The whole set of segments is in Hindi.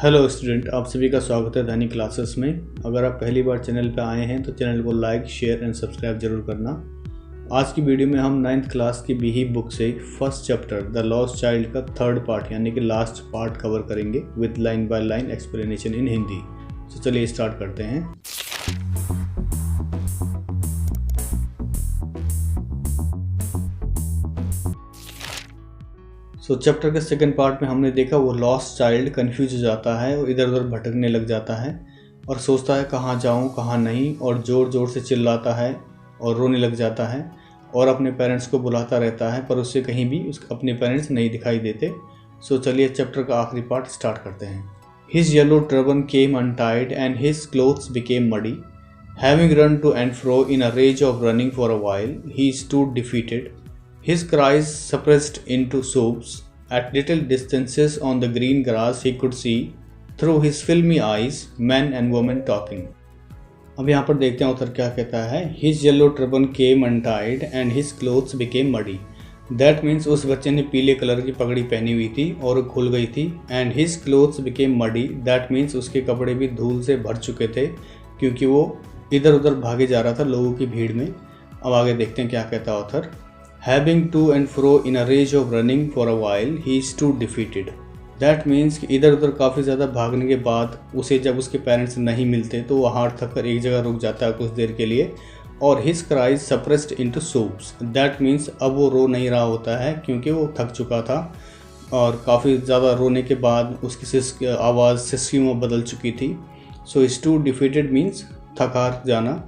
हेलो स्टूडेंट, आप सभी का स्वागत है दैनिक क्लासेस में। अगर आप पहली बार चैनल पर आए हैं तो चैनल को लाइक, शेयर एंड सब्सक्राइब जरूर करना। आज की वीडियो में हम 9th क्लास की बीही बुक से first chapter the lost child का थर्ड पार्ट यानी कि लास्ट पार्ट कवर करेंगे with line by line explanation in Hindi. तो चलिए स्टार्ट करते हैं। चैप्टर के सेकंड पार्ट में हमने देखा वो लॉस्ट चाइल्ड कंफ्यूज हो जाता है और इधर उधर भटकने लग जाता है और सोचता है कहाँ जाऊँ कहाँ नहीं, और ज़ोर ज़ोर से चिल्लाता है और रोने लग जाता है और अपने पेरेंट्स को बुलाता रहता है, पर उससे कहीं भी उसके अपने पेरेंट्स नहीं दिखाई देते। चलिए चैप्टर का आखिरी पार्ट स्टार्ट करते हैं। His yellow turban came untied and his clothes became muddy, having run to and fro in a rage of running for a while, he stood defeated, his cries suppressed into sobs. At little distances on the green grass he could see, through his filmy eyes, men and women talking. अब यहाँ पर देखते हैं author क्या कहता है। His yellow turban came untied and his clothes became muddy. That means उस बच्चे ने पीले कलर की पगड़ी पहनी हुई थी और खुल गई थी। And his clothes became muddy. That means उसके कपड़े भी धूल से भर चुके थे क्योंकि वो इधर उधर भागे जा रहा था लोगों की भीड़ में। अब आगे देखते हैं क्या कहता है author. Having to and fro in a rage of running for a while, he stood defeated. That means कि इधर उधर काफ़ी ज़्यादा भागने के बाद उसे जब उसके पेरेंट्स नहीं मिलते तो वो हार थक कर एक जगह रुक जाता है कुछ देर के लिए, और his cries suppressed into sobs. That means अब वो रो नहीं रहा होता है क्योंकि वो थक चुका था और काफ़ी ज़्यादा रोने के बाद उसकी आवाज़ सिसकियों में बदल चुकी थी। So stood defeated means थक हार जाना,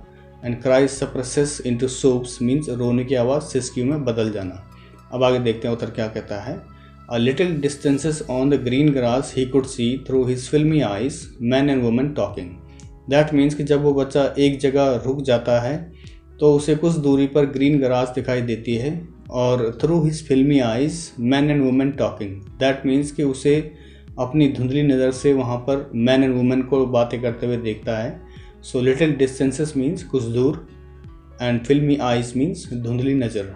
and cries suppresses into soaps means रोने की आवाज़ सिसकियों में बदल जाना। अब आगे देखते हैं उधर क्या कहता है। A little distances on the green grass he could see through his filmy eyes man and women talking. That means कि जब वो बच्चा एक जगह रुक जाता है तो उसे कुछ दूरी पर ग्रीन ग्रास दिखाई देती है और through his filmy eyes man and women talking. That means कि उसे अपनी धुंधली नज़र से वहाँ पर मैन एंड वुमेन को बातें करते हुए देखता है। So little distances means कुछ दूर and filmy eyes means धुंधली नज़र।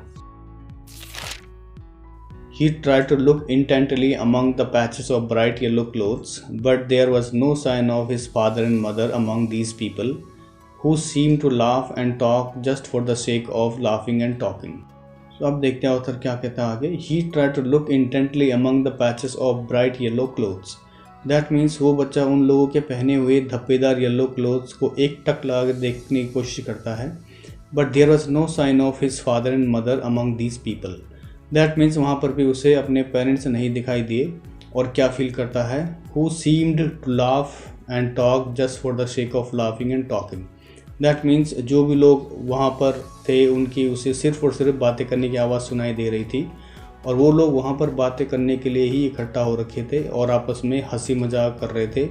He tried to look intently among the patches of bright yellow clothes, but there was no sign of his father and mother among these people, who seemed to laugh and talk just for the sake of laughing and talking. So अब देखते हैं ऑथर क्या कहता है आगे। He tried to look intently among the patches of bright yellow clothes. That means वो बच्चा उन लोगों के पहने हुए धब्बेदार येलो क्लोथ्स को एक टक लगा कर देखने की कोशिश करता है, but there was no sign of his father and mother among these people. That means वहाँ पर भी उसे अपने पेरेंट्स नहीं दिखाई दिए, और क्या फील करता है, who seemed to laugh and talk just for the sake of laughing and talking. That means जो भी लोग वहाँ पर थे उनकी उसे सिर्फ और सिर्फ बातें करने की आवाज़ सुनाई दे रही थी, और वो लोग वहाँ पर बातें करने के लिए ही इकट्ठा हो रखे थे और आपस में हंसी मजाक कर रहे थे,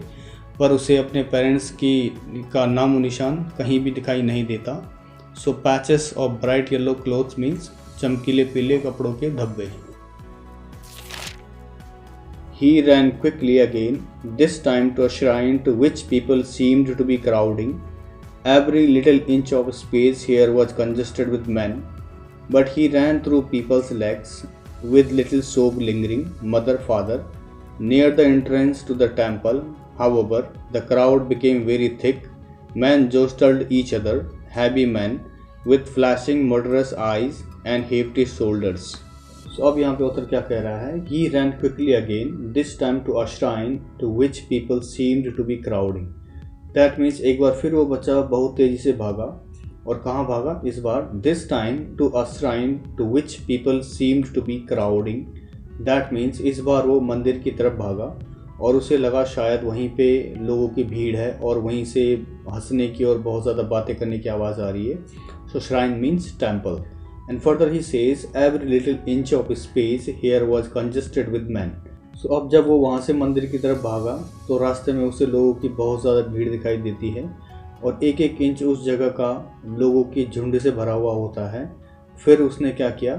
पर उसे अपने पेरेंट्स का नामो निशान कहीं भी दिखाई नहीं देता। So patches of bright yellow clothes means चमकीले पीले कपड़ों के धब्बे। He ran quickly again, this time to a shrine to which people seemed to be crowding. Every little inch of space here was congested with men, but he ran through people's legs, with little sob lingering, mother, father. Near the entrance to the temple, however, the crowd became very thick. Men jostled each other, heavy men with flashing murderous eyes and hefty shoulders. So अब यहाँ पे ऑथर क्या कह रहा है। He ran quickly again, this time to a shrine to which people seemed to be crowding. That means एक बार फिर वो बच्चा बहुत तेजी से भागा, और कहाँ भागा इस बार। This time to a shrine to which people seemed to be crowding. That means इस बार वो मंदिर की तरफ भागा और उसे लगा शायद वहीं पे लोगों की भीड़ है और वहीं से हंसने की और बहुत ज़्यादा बातें करने की आवाज़ आ रही है। So shrine means temple. And further he says every little inch of space here was congested with man. So अब जब वो वहाँ से मंदिर की तरफ भागा तो रास्ते में उसे लोगों की बहुत ज़्यादा भीड़ दिखाई देती है और एक एक इंच उस जगह का लोगों की झुंड से भरा हुआ होता है। फिर उसने क्या किया।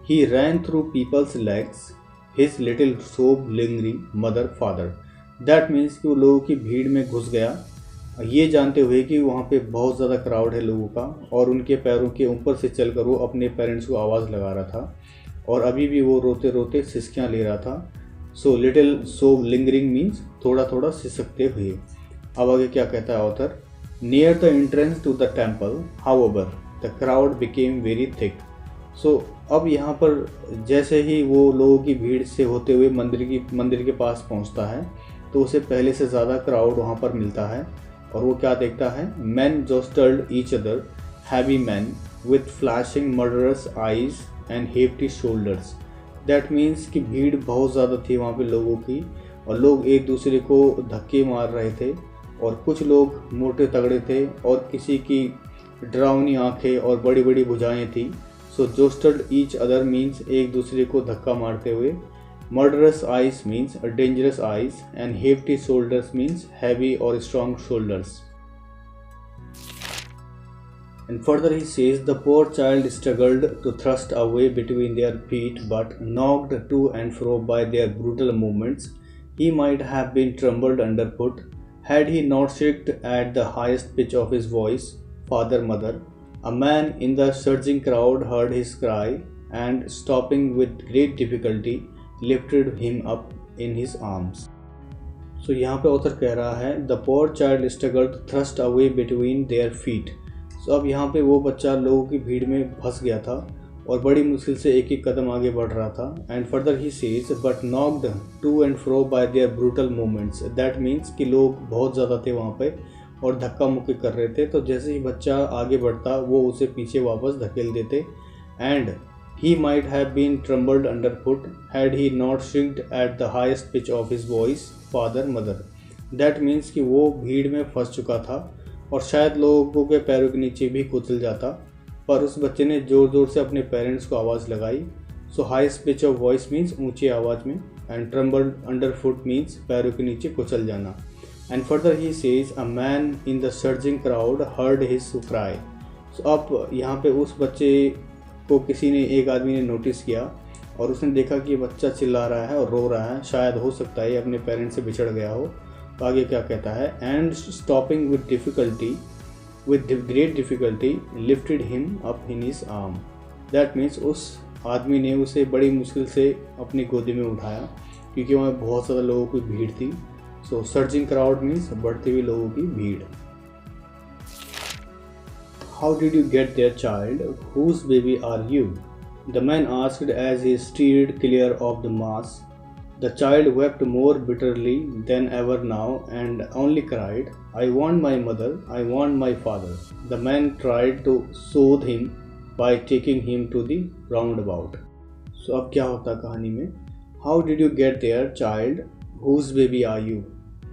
He ran through people's legs, his little sob lingering, mother, father. That means कि वो लोगों की भीड़ में घुस गया, ये जानते हुए कि वहाँ पे बहुत ज़्यादा क्राउड है लोगों का, और उनके पैरों के ऊपर से चलकर वो अपने पेरेंट्स को आवाज़ लगा रहा था, और अभी भी वो रोते रोते सिसकियाँ ले रहा था। So little so lingering means थोड़ा थोड़ा सिसकते हुए। अब आगे क्या कहता है author, near the entrance to the temple however the crowd became very thick. So अब यहाँ पर जैसे ही वो लोगों की भीड़ से होते हुए मंदिर के पास पहुँचता है तो उसे पहले से ज़्यादा क्राउड वहाँ पर मिलता है। और वो क्या देखता है, man jostled each other, heavy man with flashing murderous eyes and hefty shoulders. That means कि भीड़ बहुत ज़्यादा थी वहाँ पे लोगों की और लोग एक दूसरे को धक्के मार रहे थे और कुछ लोग मोटे तगड़े थे और किसी की डरावनी आंखें और बड़ी बड़ी भुजाएं थी। So jostled each other means एक दूसरे को धक्का मारते हुए, murderous eyes means dangerous eyes and hefty shoulders means heavy और strong shoulders. And further he says, the poor child struggled to thrust away between their feet, but knocked to and fro by their brutal movements, he might have been trampled underfoot, had he not shrieked at the highest pitch of his voice, "Father, Mother." A man in the surging crowd heard his cry, and stopping with great difficulty, lifted him up in his arms. So यहाँ पे author कह रहा है, the poor child struggled to thrust away between their feet. तो अब यहाँ पे वो बच्चा लोगों की भीड़ में फंस गया था और बड़ी मुश्किल से एक एक कदम आगे बढ़ रहा था। And further he says, but knocked to and fro by their brutal movements. That means कि लोग बहुत ज़्यादा थे वहाँ पे और धक्का मुक्की कर रहे थे, तो जैसे ही बच्चा आगे बढ़ता वो उसे पीछे वापस धकेल देते। And he might have been trampled under foot had he not shrieked at the highest pitch of his voice, father mother. That means कि वो भीड़ में फंस चुका था और शायद लोगों के पैरों के नीचे भी कुचल जाता, पर उस बच्चे ने ज़ोर ज़ोर से अपने पेरेंट्स को आवाज़ लगाई। So highest pitch of voice means ऊंची आवाज़ में, and trampled under foot means पैरों के नीचे कुचल जाना। And further he says, a man in the surging crowd heard his cry. So अब यहाँ पे उस बच्चे को किसी ने, एक आदमी ने नोटिस किया और उसने देखा कि बच्चा चिल्ला रहा है और रो रहा है, शायद हो सकता है अपने पेरेंट्स से बिछड़ गया हो। तो आगे क्या कहता है, and stopping with great difficulty lifted him up in his arm. That means उस आदमी ने उसे बड़ी मुश्किल से अपनी गोदी में उठाया क्योंकि वहाँ बहुत ज़्यादा लोगों की भीड़ थी। सो सर्जिंग क्राउड मीन्स बढ़ती हुई लोगों की भीड़। How did you get there child, whose baby are you, the man asked as he steered clear of the mass. The child wept more bitterly than ever now and only cried, "I want my mother, I want my father." The man tried to soothe him by taking him to the roundabout. So अब क्या होता कहानी में, How did you get there, child? Whose baby are you?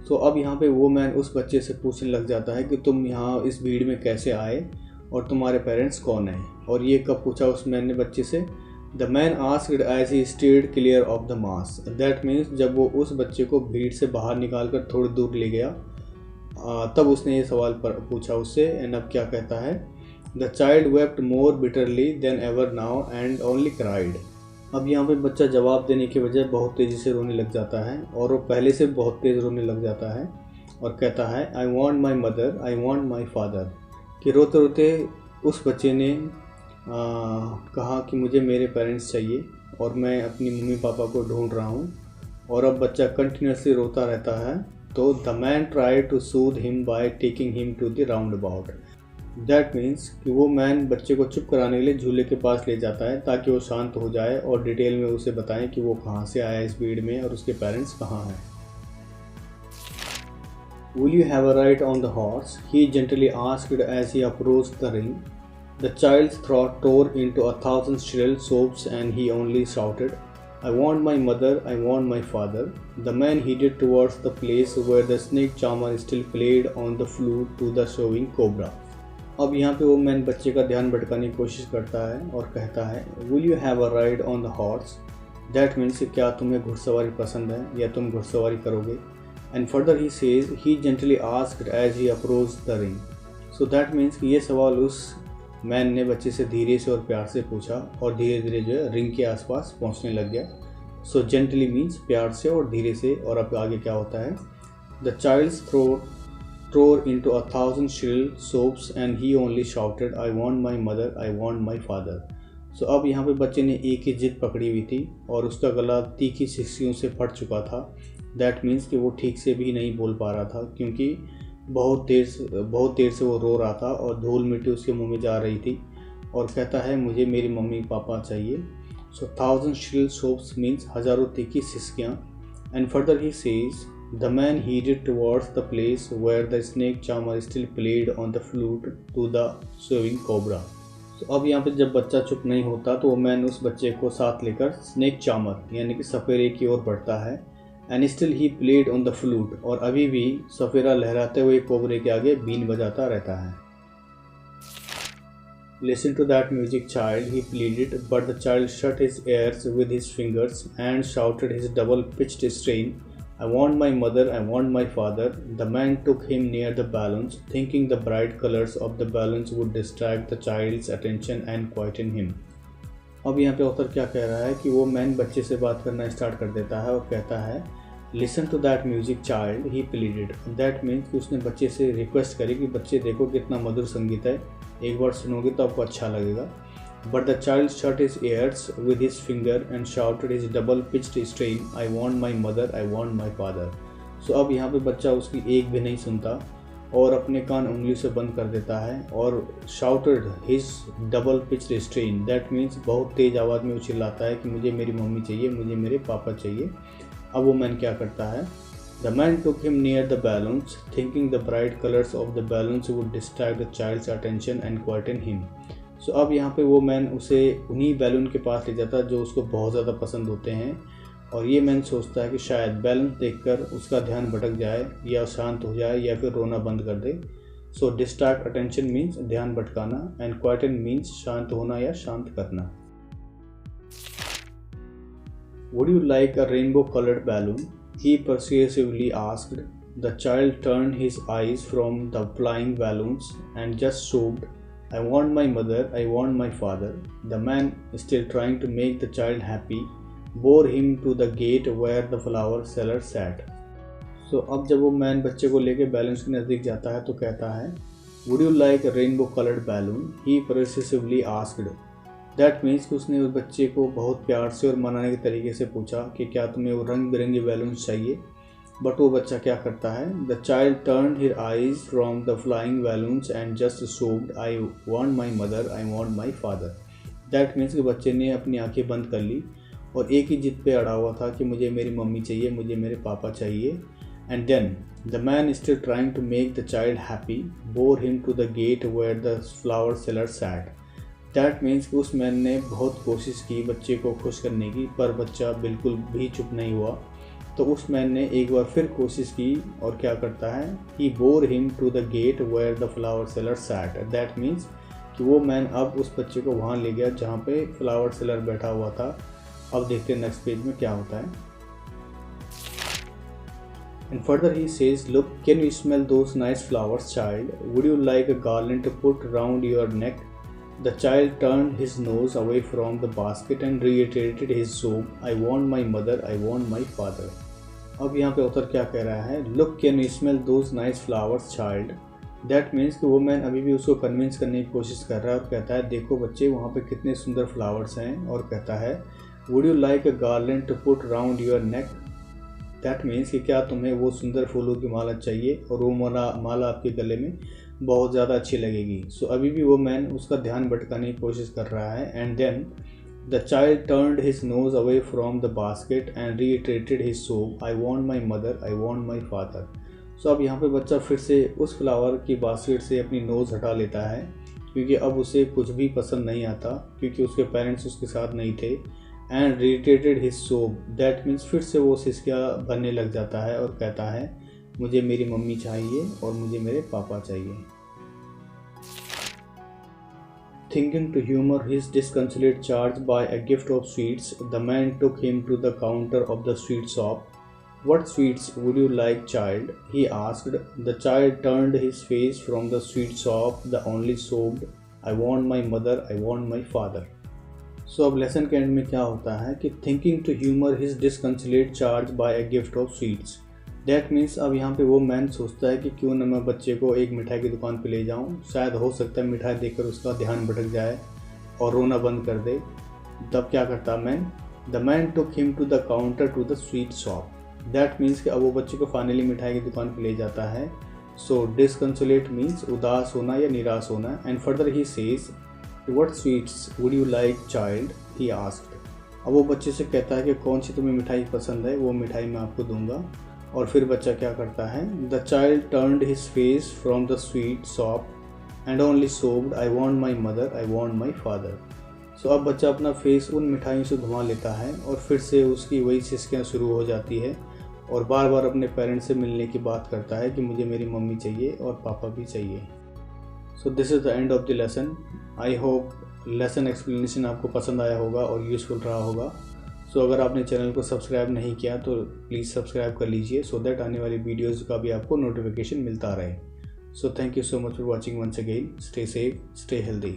So अब यहाँ पे वो मैन उस बच्चे से पूछने लग जाता है कि तुम यहाँ इस भीड़ में कैसे आए और तुम्हारे पेरेंट्स कौन हैं। और ये कब पूछा उस मैन ने बच्चे से, The man asked as he steered clear of the mass. That means जब वो उस बच्चे को भीड़ से बाहर निकाल कर थोड़ी दूर ले गया तब उसने ये सवाल पूछा उससे। एंड अब क्या कहता है, The child wept more bitterly than ever now and only cried. अब यहाँ पे बच्चा जवाब देने के बजाय बहुत तेज़ी से रोने लग जाता है और वो पहले से बहुत तेज़ रोने लग जाता है और कहता है, I want my mother, I want my father. कि रोते रोते उस बच्चे ने कहा कि मुझे मेरे पेरेंट्स चाहिए और मैं अपनी मम्मी पापा को ढूंढ रहा हूँ। और अब बच्चा कंटिन्यूसली रोता रहता है। तो the man try to soothe him by taking him to the roundabout that. दैट मीन्स कि वो मैन बच्चे को चुप कराने के लिए झूले के पास ले जाता है ताकि वो शांत हो जाए और डिटेल में उसे बताएं कि वो कहाँ से आया इस भीड़ में और उसके पेरेंट्स कहाँ हैं। Will you have a ride on the horse? He gently asked as he approached the ring. The child's throat tore into 1,000 shrill sobs and he only shouted, "I want my mother, I want my father." The man headed towards the place where the snake charmer still played on the flute to the showing cobra. अब यहाँ पे वो मैन बच्चे का ध्यान भटकाने की कोशिश करता है और कहता है, Will you have a ride on the horse? That means क्या तुम्हें घुड़सवारी पसंद है या तुम घुड़सवारी करोगे। And further he says, he gently asked as he approached the ring. So that means कि ये सवाल उस मैन ने बच्चे से धीरे से और प्यार से पूछा और धीरे धीरे जो है रिंग के आसपास पहुंचने लग गया। सो जेंटली मीन्स प्यार से और धीरे से। और अब आगे क्या होता है, the child's tore into 1,000 shrill sobs and he only shouted, "I want my mother, I want my father." सो अब यहाँ पे बच्चे ने एक ही जिद पकड़ी हुई थी और उसका गला तीखी सिस्सियों से फट चुका था। दैट मीन्स कि वो ठीक से भी नहीं बोल पा रहा था, क्योंकि बहुत देर से वो रो रहा था और धूल मिट्टी उसके मुंह में जा रही थी। और कहता है मुझे मेरी मम्मी पापा चाहिए। सो 1000 shrill sobs मीन्स हज़ारों तीखी सिसकियाँ। And further he says the man headed towards the place where the snake charmer still played on the flute to the sewing cobra। तो अब यहाँ पे जब बच्चा चुप नहीं होता तो वो मैन उस बच्चे को साथ लेकर स्नेक चामर यानी कि सफ़ेरे की ओर बढ़ता है। And still he played on the flute, और अभी भी सफ़ेरा लहराते हुए कोबरे के आगे बीन बजाता रहता है। Listen to that music, child, he pleaded, but the child shut his ears with his fingers and shouted his double-pitched strain, I want my mother, I want my father. The man took him near the balloons, thinking the bright colors of the balloons would distract the child's attention and quieten him। अब यहाँ पे ऑथर क्या कह रहा है कि वो मैन बच्चे से बात करना स्टार्ट कर देता है और कहता है listen to that music child he pleaded. That means कि उसने बच्चे से रिक्वेस्ट करी कि बच्चे देखो कितना मधुर संगीत है, एक बार सुनोगे तो आपको अच्छा लगेगा। But the child shut his ears with his finger and shouted his double pitched strain, I want my mother, I want my father। सो अब यहाँ पे बच्चा उसकी एक भी नहीं सुनता और अपने कान उंगली से बंद कर देता है और shouted his double pitched strain, that means बहुत तेज़ आवाज़ में वो चिल्लाता है कि मुझे मेरी मम्मी चाहिए, मुझे मेरे पापा चाहिए। अब वो मैन क्या करता है, The man took him near the balloons, thinking the bright colors of the balloons would distract the child's attention and quieten him। सो अब यहाँ पे वो मैन उसे उन्हीं बैलून के पास ले जाता है जो उसको बहुत ज़्यादा पसंद होते हैं, और ये मैन सोचता है कि शायद बैलून देखकर उसका ध्यान भटक जाए या शांत हो जाए या फिर रोना बंद कर दे। सो डिस्ट्रैक्ट अटेंशन मीन्स ध्यान भटकाना एंड क्वाइटन मीन्स शांत होना या शांत करना। Would you like a rainbow colored balloon? He persuasively asked. The child turned his eyes from the flying balloons and just sobbed, I want my mother, I want my father। The man, still trying to make the child happy, bore him to the gate where the flower seller sat। So अब जब वो मैन बच्चे को लेके बैलून्स के नज़दीक जाता है तो कहता है Would you like a rainbow colored balloon? He persuasively asked। That means कि उसने उस बच्चे को बहुत प्यार से और मनाने के तरीके से पूछा कि क्या तुम्हें वो रंग बिरंगे बैलून्स चाहिए। बट वो बच्चा क्या करता है, the child turn her eyes from the flying balloons and just sobbed, I want my mother, I want my father. That means कि बच्चे ने अपनी आंखें बंद कर ली और एक ही जिद पे अड़ा हुआ था कि मुझे मेरी मम्मी चाहिए, मुझे मेरे पापा चाहिए। And then the man still trying to make the child happy bore him to the gate where the flower seller sat. That means कि उस मैन ने बहुत कोशिश की बच्चे को खुश करने की, पर बच्चा बिल्कुल भी चुप नहीं हुआ। तो उस मैन ने एक बार फिर कोशिश की और क्या करता है, he bore him to the gate where the flower seller sat. That means कि वो मैन अब उस बच्चे को वहाँ ले गया जहाँ पे फ्लावर सेलर बैठा हुआ था। अब देखते हैं नेक्स्ट पेज में क्या होता है। And further he says, look, can you smell those nice flowers, child? Would you like a garland to put round your neck? The child turned his nose away from the basket and reiterated his sob, I want my mother, I want my father। अब यहाँ पे ऑथर क्या कह रहा है, Look, can you smell those nice flowers, child? That means कि वो मैन अभी भी उसको कन्विंस करने की कोशिश कर रहा है और कहता है देखो बच्चे वहाँ पे कितने सुंदर फ्लावर्स हैं, और कहता है Would you like a garland to put round your neck? That means कि क्या तुम्हें वो सुंदर फूलों की माला चाहिए, और वो माला आपके गले में बहुत ज़्यादा अच्छी लगेगी। सो अभी भी वो मैन उसका ध्यान भटकाने की कोशिश कर रहा है। And then the child turned his nose away from the basket and reiterated his sob, I want my mother, I want my father. So अब यहाँ पे बच्चा फिर से उस फ्लावर की बास्केट से अपनी नोज़ हटा लेता है, क्योंकि अब उसे कुछ भी पसंद नहीं आता, क्योंकि उसके पेरेंट्स उसके साथ नहीं थे। एंड रिटेटेड हिज सोब, दैट मीन्स फिर से वो सिसकिया बनने लग जाता है और कहता है मुझे मेरी मम्मी चाहिए और मुझे मेरे पापा चाहिए। Thinking to humor his disconsolate charge by a gift of sweets, the man took him to the counter of the sweet shop. What sweets would you like, child? He asked. The child turned his face from the sweet shop, the only sobbed, I want my mother, I want my father। सो अब लेसन के एंड में क्या होता है कि thinking to humour his disconsolate charge by a gift of sweets. That means अब यहाँ पे वो मैन सोचता है कि क्यों ना मैं बच्चे को एक मिठाई की दुकान पे ले जाऊँ, शायद हो सकता है मिठाई देखकर उसका ध्यान भटक जाए और रोना बंद कर दे, तब क्या करता man? The man took him to the counter to the sweet shop. That means कि अब वो बच्चे को फाइनली मिठाई की दुकान पर ले जाता है। सो डिसकंसोलेट मीन्स उदास होना या निराश होना। And further he says, what sweets would you like child, he asked. अब वो बच्चे से कहता है कि कौन सी तुम्हें मिठाई पसंद है, वो मिठाई मैं आपको दूंगा। और फिर बच्चा क्या करता है? The child turned his face from the sweet shop and only sobbed, I want my mother, I want my father. So अब बच्चा अपना फेस उन मिठाइयों से घुमा लेता है और फिर से उसकी वही सिसकियाँ शुरू हो जाती है और बार बार अपने पेरेंट्स से मिलने की बात करता है कि मुझे मेरी मम्मी चाहिए और पापा भी चाहिए। So this is the end of the lesson. I hope lesson explanation आपको पसंद आया होगा और यूज़फुल रहा होगा। सो अगर आपने चैनल को सब्सक्राइब नहीं किया तो प्लीज़ सब्सक्राइब कर लीजिए, सो दैट आने वाली वीडियोज़ का भी आपको नोटिफिकेशन मिलता रहे। So thank you so much for watching once again. Stay safe, stay healthy.